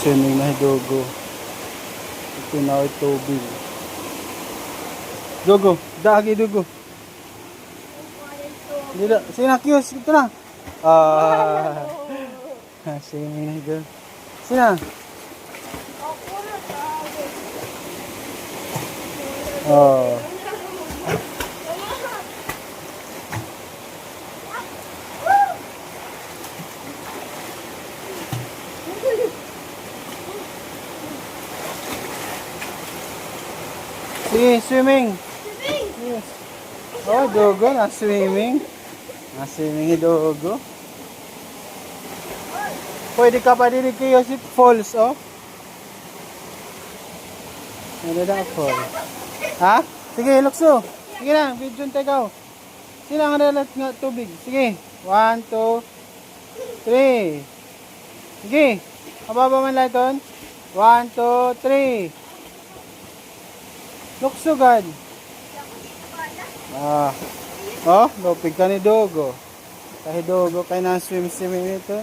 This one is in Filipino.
Swimming na Dogo. Ito na ay tubig. Dogo, dagi Dogo. Dito, sige na, Kios, ito na. Swimming na Dogo. Sige na. Oh. Sige, swimming. Yes. Oh, Dogo, na-swimming. Na-swimming ni Dogo. Pwede ka pa din kayo si Falls, oh. Ano na falls? Ha? Sige, lukso. Sige na, video tayo. Sino ang relat nga tubig? Sige. 1, 2, 3. Sige. Mababa man lang ito. 1, 2, 3. Lukso, God. Oh, lupig ka ni Dogo. Kahit Dogo kayo na swim-swimming ito.